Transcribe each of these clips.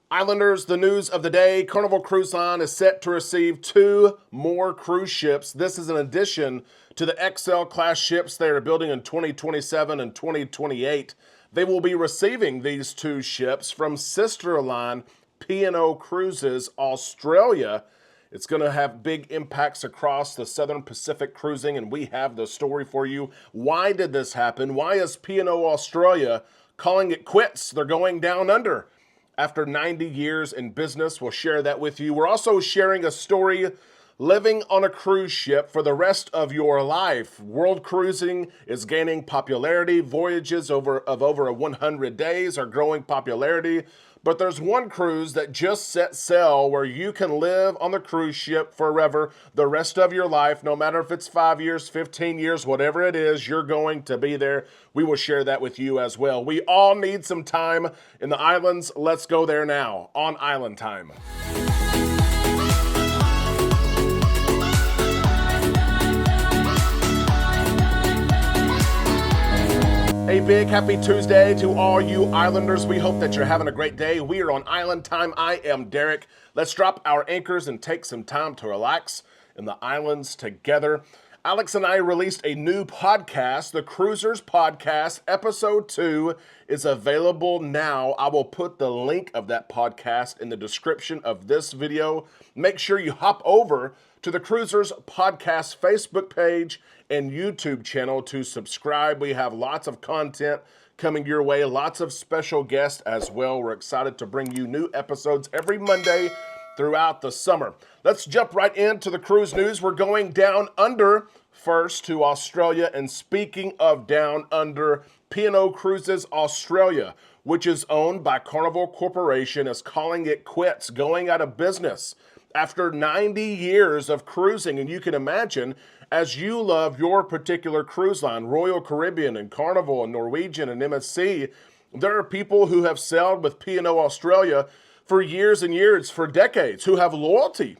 Islanders, the news of the day, Carnival Cruise Line is set to receive 2 more cruise ships. This is in addition to the XL class ships they are building in 2027 and 2028. They will be receiving these 2 ships from sister line P&O Cruises Australia. It's going to have big impacts across the Southern Pacific cruising, and we have the story for you. Why did this happen? Why is P&O Australia calling it quits? They're going down under after 90 years in business. We'll share that with you. We're also sharing a story living on a cruise ship for the rest of your life. World cruising is gaining popularity. Voyages of over 100 days are growing popularity. But there's one cruise that just set sail where you can live on the cruise ship forever, the rest of your life, no matter if it's 5 years, 15 years, whatever it is, you're going to be there. We will share that with you as well. We all need some time in the islands. Let's go there now on Island Time. A big happy Tuesday to all you Islanders. We hope that you're having a great day. We are on Island Time. I am Derek. Let's drop our anchors and take some time to relax in the islands together. Alex and I released a new podcast, the Cruisers Podcast. Episode 2 is available now. I will put the link of that podcast in the description of this video. Make sure you hop over to the Cruisers Podcast Facebook page and YouTube channel to subscribe. We have lots of content coming your way, lots of special guests as well. We're excited to bring you new episodes every Monday throughout the summer. Let's jump right into the cruise news. We're going down under first to Australia. And speaking of down under, P&O Cruises Australia, which is owned by Carnival Corporation, is calling it quits, going out of business after 90 years of cruising. And you can imagine, as you love your particular cruise line, Royal Caribbean and Carnival and Norwegian and MSC, there are people who have sailed with P&O Australia for years and years, for decades, who have loyalty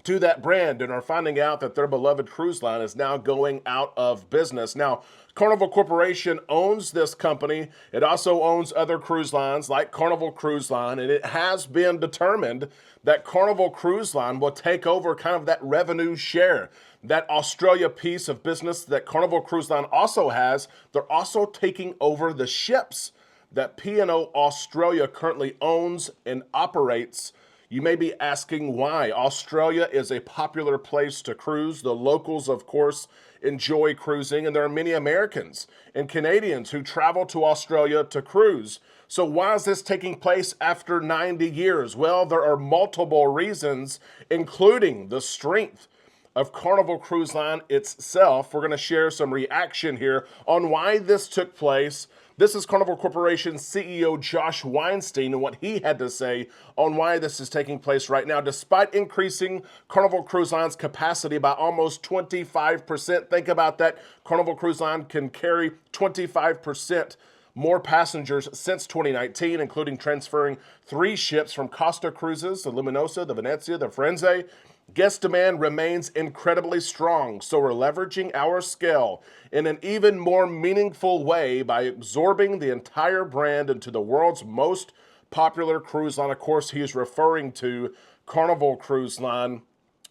to that brand and are finding out that their beloved cruise line is now going out of business. Now, Carnival Corporation owns this company. It also owns other cruise lines like Carnival Cruise Line, and it has been determined that Carnival Cruise Line will take over kind of that revenue share. That Australia piece of business that Carnival Cruise Line also has, they're also taking over the ships that P&O Australia currently owns and operates. You may be asking why. Australia is a popular place to cruise. The locals, of course, enjoy cruising, and there are many Americans and Canadians who travel to Australia to cruise. So why is this taking place after 90 years? Well, there are multiple reasons, including the strength of Carnival Cruise Line itself. We're going to share some reaction here on why this took place. This is Carnival Corporation CEO Josh Weinstein and what he had to say on why this is taking place right now. Despite increasing Carnival Cruise Line's capacity by almost 25%, think about that. Carnival Cruise Line can carry 25% more passengers since 2019, including transferring 3 ships from Costa Cruises, the Luminosa, the Venezia, the Firenze. Guest demand remains incredibly strong, so we're leveraging our scale in an even more meaningful way by absorbing the entire brand into the world's most popular cruise line. Of course, he is referring to Carnival Cruise Line.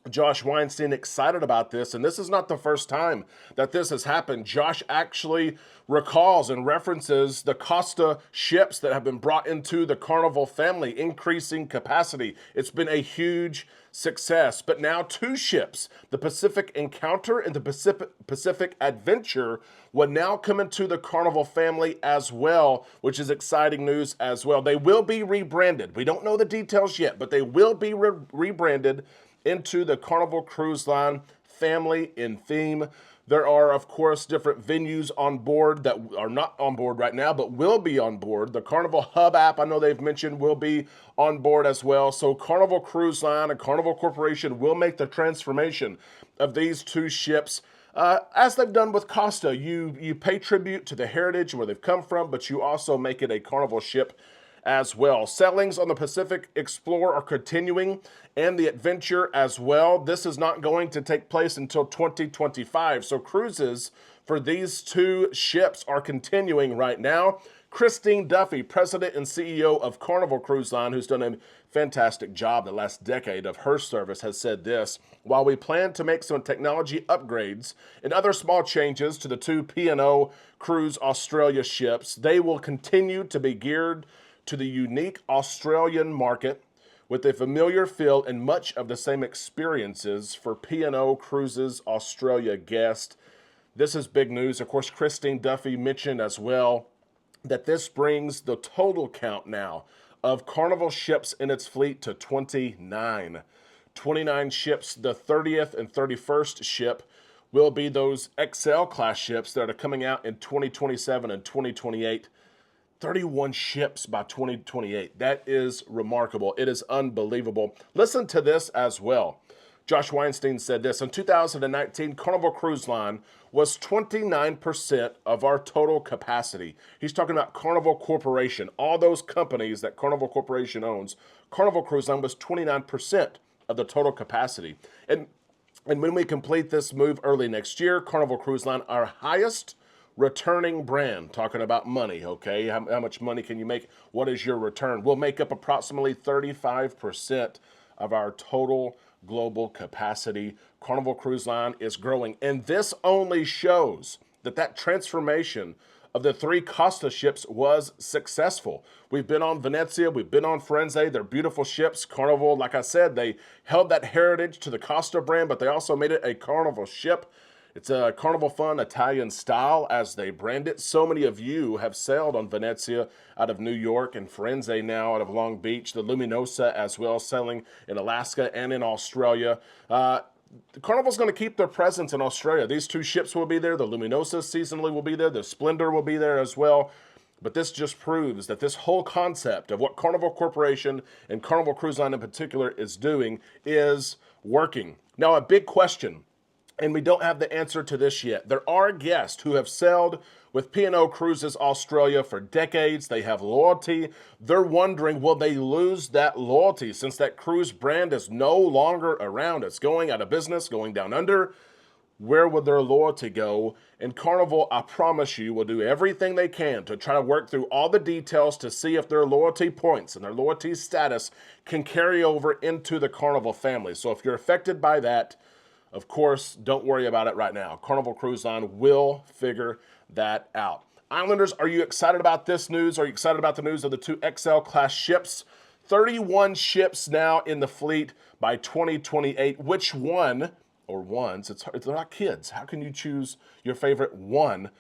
Josh Weinstein excited about this, and this is not the first time that this has happened. Josh actually recalls and references the Costa ships that have been brought into the Carnival family, increasing capacity. It's been a huge success. But now 2 ships, the Pacific Encounter and the Pacific Adventure, will now come into the Carnival family as well, which is exciting news as well. They will be rebranded. We don't know the details yet, but they will be rebranded into the Carnival Cruise Line family in theme. There are, of course, different venues on board that are not on board right now, but will be on board. The Carnival Hub app, I know they've mentioned, will be on board as well. So Carnival Cruise Line and Carnival Corporation will make the transformation of these 2 ships. As they've done with Costa, you pay tribute to the heritage where they've come from, but you also make it a Carnival ship as well. Sailings on the Pacific Explorer are continuing, and the Adventure as well. This is not going to take place until 2025. So cruises for these 2 ships are continuing right now. Christine Duffy, President and CEO of Carnival Cruise Line, who's done a fantastic job the last decade of her service, has said this: while we plan to make some technology upgrades and other small changes to the two P&O Cruise Australia ships, they will continue to be geared to the unique Australian market with a familiar feel and much of the same experiences for P&O Cruises Australia guests. This is big news. Of course, Christine Duffy mentioned as well that this brings the total count now of Carnival ships in its fleet to 29. 29 ships. The 30th and 31st ship will be those XL class ships that are coming out in 2027 and 2028. 31 ships by 2028. That is remarkable. It is unbelievable. Listen to this as well. Josh Weinstein said this: in 2019, Carnival Cruise Line was 29% of our total capacity. He's talking about Carnival Corporation, all those companies that Carnival Corporation owns. Carnival Cruise Line was 29% of the total capacity. And when we complete this move early next year, Carnival Cruise Line, our highest returning brand, talking about money, okay? How much money can you make? What is your return? Will make up approximately 35% of our total global capacity. Carnival Cruise Line is growing, and this only shows that transformation of the three Costa ships was successful. We've been on Venezia, we've been on Firenze. They're beautiful ships. Carnival, like I said, they held that heritage to the Costa brand, but they also made it a Carnival ship. It's a Carnival Fun Italian style, as they brand it. So many of you have sailed on Venezia out of New York, and Firenze now out of Long Beach. The Luminosa as well, sailing in Alaska and in Australia. Carnival's going to keep their presence in Australia. These two ships will be there. The Luminosa seasonally will be there. The Splendor will be there as well. But this just proves that this whole concept of what Carnival Corporation and Carnival Cruise Line in particular is doing is working. Now, a big question, and we don't have the answer to this yet. There are guests who have sailed with P&O Cruises Australia for decades. They have loyalty. They're wondering, will they lose that loyalty since that cruise brand is no longer around? It's going out of business, going down under. Where would their loyalty go? And Carnival, I promise you, will do everything they can to try to work through all the details to see if their loyalty points and their loyalty status can carry over into the Carnival family. So if you're affected by that, of course, don't worry about it right now. Carnival Cruise Line will figure that out. Islanders, are you excited about this news? Are you excited about the news of the two XL class ships? 31 ships now in the fleet by 2028. Which one, or ones, it's not kids. How can you choose your favorite one?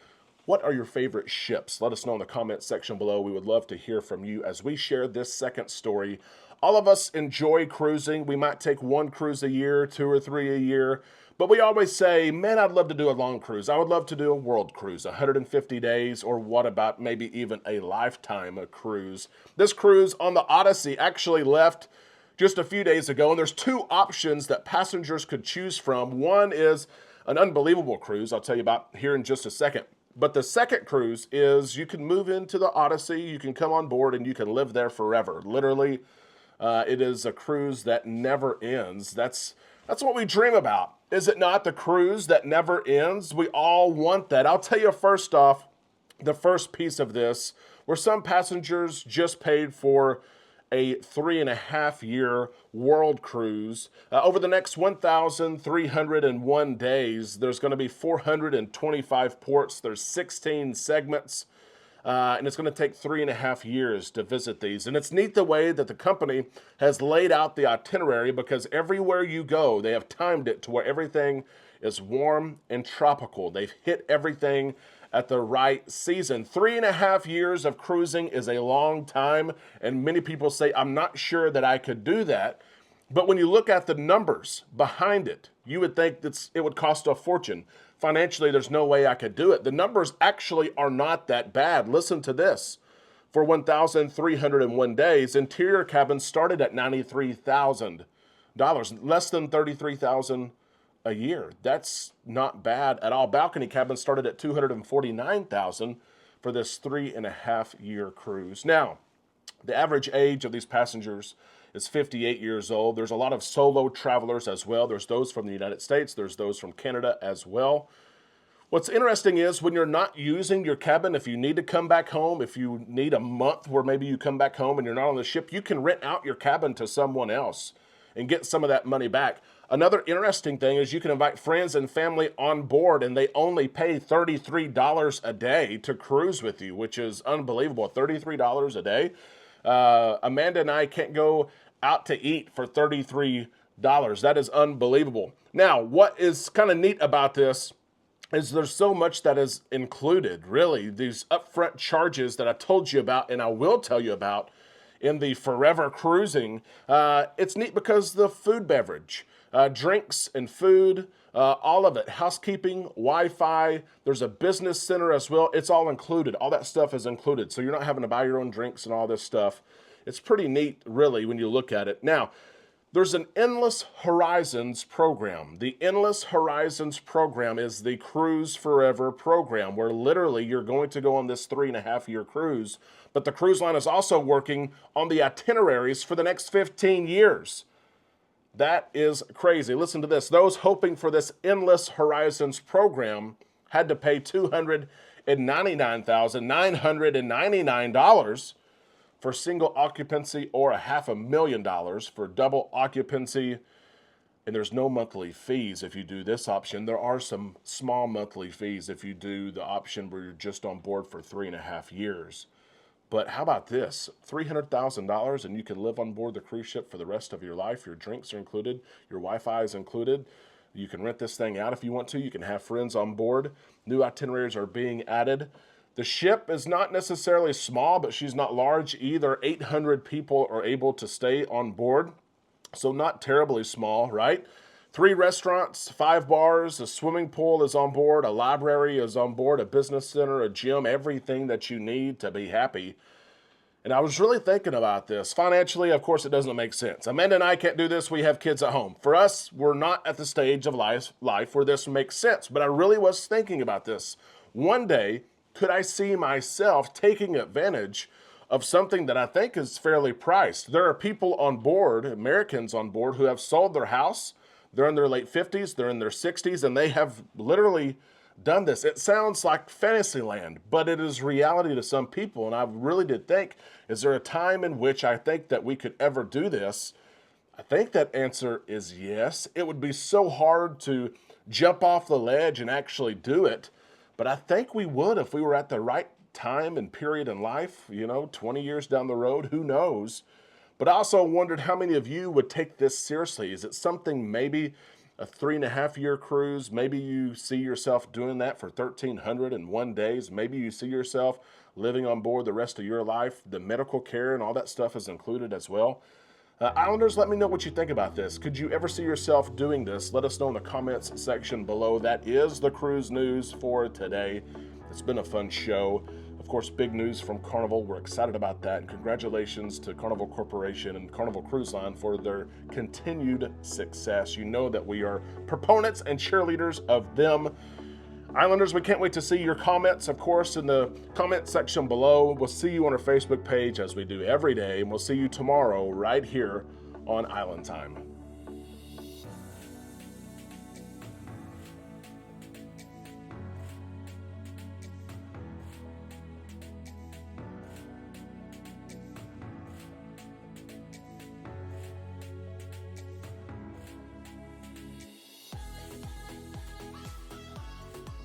What are your favorite ships? Let us know in the comment section below. We would love to hear from you as we share this second story. All of us enjoy cruising. We might take one cruise a year, 2 or 3 a year, but we always say, man, I'd love to do a long cruise. I would love to do a world cruise, 150 days, or what about maybe even a lifetime cruise. This cruise on the Odyssey actually left just a few days ago, and there's two options that passengers could choose from. One is an unbelievable cruise I'll tell you about here in just a second. But the second cruise is you can move into the Odyssey, you can come on board, and you can live there forever. Literally, it is a cruise that never ends. That's what we dream about. Is it not? The cruise that never ends. We all want that. I'll tell you first off, the first piece of this, where some passengers just paid for a 3.5-year world cruise. Over the next 1,301 days, there's going to be 425 ports. There's 16 segments. And it's going to take 3.5 years to visit these. And it's neat the way that the company has laid out the itinerary, because everywhere you go, they have timed it to where everything is warm and tropical. They've hit everything at the right season. 3.5 years of cruising is a long time, and many people say, I'm not sure that I could do that. But when you look at the numbers behind it, you would think that it would cost a fortune. Financially, there's no way I could do it. The numbers actually are not that bad. Listen to this. For 1,301 days, interior cabins started at $93,000, less than $33,000 a year. That's not bad at all. Balcony cabins started at $249,000 for this 3.5-year cruise. Now, the average age of these passengers is 58 years old. There's a lot of solo travelers as well. There's those from the United States. There's those from Canada as well. What's interesting is when you're not using your cabin, if you need to come back home, if you need a month where maybe you come back home and you're not on the ship, you can rent out your cabin to someone else and get some of that money back. Another interesting thing is you can invite friends and family on board and they only pay $33 a day to cruise with you, which is unbelievable. $33 a day. Amanda and I can't go out to eat for $33. That is unbelievable. Now, what is kind of neat about this is there's so much that is included, really. These upfront charges that I told you about and I will tell you about in the Forever Cruising. It's neat because the food beverage, drinks and food, all of it, housekeeping, Wi-Fi, there's a business center as well. It's all included. All that stuff is included. So you're not having to buy your own drinks and all this stuff. It's pretty neat, really, when you look at it. Now, there's an Endless Horizons program. The Endless Horizons program is the Cruise Forever program, where literally you're going to go on this 3.5-year cruise, but the cruise line is also working on the itineraries for the next 15 years. That is crazy. Listen to this. Those hoping for this Endless Horizons program had to pay $299,999 for single occupancy or $500,000 for double occupancy. And there's no monthly fees if you do this option. There are some small monthly fees if you do the option where you're just on board for 3.5 years. But how about this? $300,000 and you can live on board the cruise ship for the rest of your life. Your drinks are included. Your Wi-Fi is included. You can rent this thing out if you want to. You can have friends on board. New itineraries are being added. The ship is not necessarily small, but she's not large either. 800 people are able to stay on board, so not terribly small, right? 3 restaurants, 5 bars, a swimming pool is on board, a library is on board, a business center, a gym, everything that you need to be happy. And I was really thinking about this. Financially, of course, it doesn't make sense. Amanda and I can't do this. We have kids at home. For us, we're not at the stage of life where this makes sense. But I really was thinking about this. One day, could I see myself taking advantage of something that I think is fairly priced? There are people on board, Americans on board, who have sold their house. They're in their late 50s, they're in their 60s, and they have literally done this. It sounds like fantasy land, but it is reality to some people. And I really did think, is there a time in which I think that we could ever do this? I think that answer is yes. It would be so hard to jump off the ledge and actually do it. But I think we would if we were at the right time and period in life, 20 years down the road, who knows? But I also wondered how many of you would take this seriously. Is it something, maybe a 3.5-year cruise? Maybe you see yourself doing that for 1,301 days. Maybe you see yourself living on board the rest of your life. The medical care and all that stuff is included as well. Islanders, let me know what you think about this. Could you ever see yourself doing this? Let us know in the comments section below. That is the cruise news for today. It's been a fun show. Of course, big news from Carnival. We're excited about that. And congratulations to Carnival Corporation and Carnival Cruise Line for their continued success. You know that we are proponents and cheerleaders of them. Islanders, we can't wait to see your comments, of course, in the comment section below. We'll see you on our Facebook page as we do every day, and we'll see you tomorrow right here on Island Time.